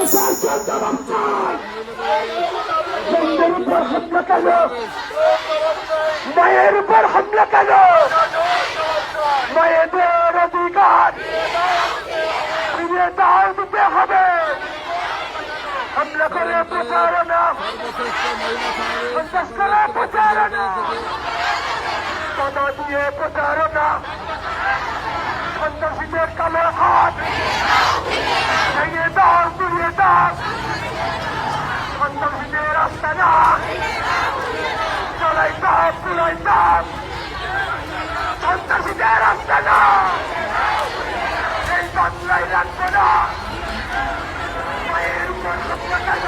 প্রশাসন জবাব চায়। বন্ধুর উপর হামলা কেন? মায়ের উপর হামলা কেন? মায়েদের অধিকার ফিরিয়ে দাও, দিতে হবে। হামলা করে প্রচারণা, সন্ত্রাস করে প্রচারণা, বাধা দিয়ে প্রচারণা, সন্ত্রাসীদের কালো হাত ভেঙে দাও, গুড়িয়ে দাও। সন্ত্রাসীদের রাস্তা না চলাই দাও, পুরাই দাও। সন্ত্রাসীদের রাস্তা না এই বাংলায় রাখবো না। মায়ের উপর হামলা কেন?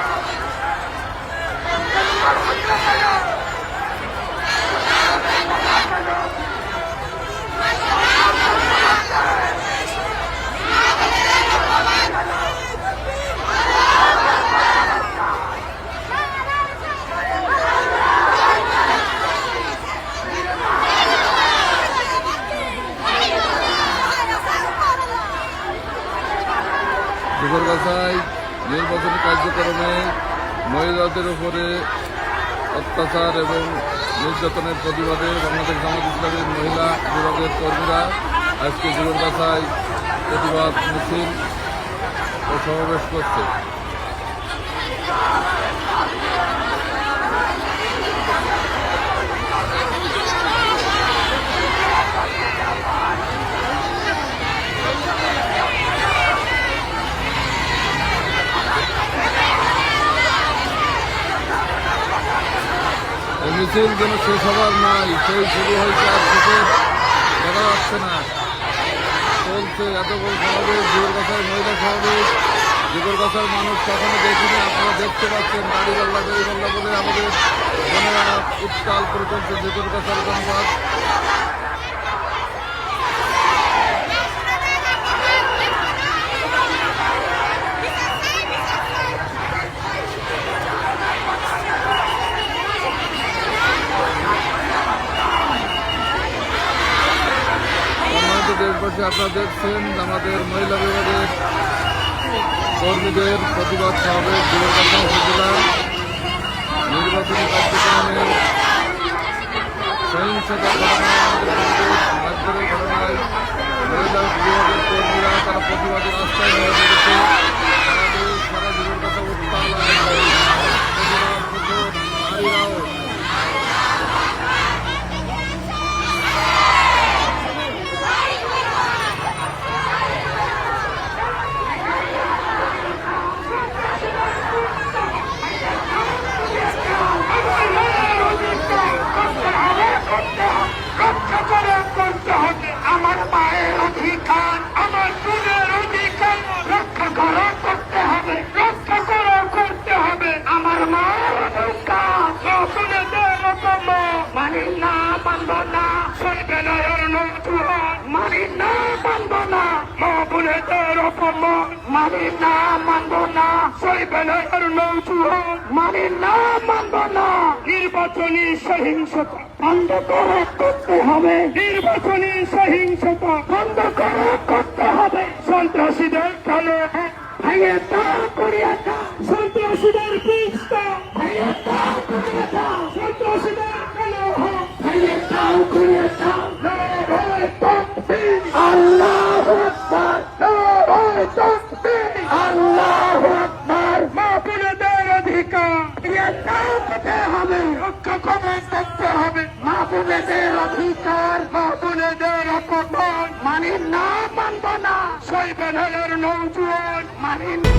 হামলা কেন? ঝিকরগাছায় নির্বাচনী কার্যক্রমে মহিলাদের উপরে অত্যাচার এবং নির্যাতনের প্রতিবাদে বাংলাদেশ জামাত ইসলামের মহিলা বিভাগের কর্মীরা আজকে ঝিকরগাছায় প্রতিবাদ মিছিল ও সমাবেশ করছে। মিছিল যেন শেষ হবার নাই, সেই শুরু হয়েছে আর শেষে দেখা যাচ্ছে না, চলছে। এত বড় সমাবেশ, ঝিকরগাছায় মহিলা সমাবেশ, ঝিকরগাছার মানুষ কখনো দেখিনি। আপনারা দেখতে পাচ্ছেন দাড়িপাল্লা দাড়িপাল্লা বলে আমাদের বোনেরা উত্তাল করে চলছে ঝিকরগাছার জনপদ। দেশবাসী, আপনারা দেখছেন আমাদের মহিলা বিভাগের কর্মীদের প্রতিবাদ সমাবেশ ঝিকরগাছা উপজেলার নির্বাচনী কার্যক্রমে সহিংসতার ঘটনায় আমাদের মারধরের ঘটনায় মহিলা বিভাগের কর্মীরা তারা প্রতিবাদের রাস্তায় নেমে পড়েছে। সারা ঝিকরগাছা উত্তাল নারীরাও আমার মায়ের অধিকার, আমার বোনের অধিকার রক্ষা করা করতে হবে, রক্ষা করা করতে হবে। আমার মায়ের অধিকার বোনেদের অপম মানি না, মানব না, চলবে না এর নতুন মানি না, মানব না। মা বোনেদের অপম মানি না, মানব না, চলবে না এর নতুন মানি না, মানব না। নির্বাচনী সহিংসতা বন্ধ করে করতে হবে, নির্বাচনী সহিংসতা বন্ধ করে করতে হবে। সন্ত্রাসীদের কালো ভেঙে দাও, করিয়ে দাও। সন্ত্রাসীদের পিস্তা ভেঙে দাও, করিয়ে দাও। সন্ত্রাসীদের কালো ভেঙে দাও, করিয়ে দাও। নারায়ে তাকবীর, আল্লাহু আকবার। নারায়ে তাকবীর, আল্লাহু আকবার। মা বোনেদের অধিকার ফিরিয়ে দাও, পেতে হবে, রক্ষা করে করতে হবে। মা বোনেদের অধিকার, মা বোনেদের অপমান মানি না, মানব না। সইবে না এর নৌজুয়ান মানি না।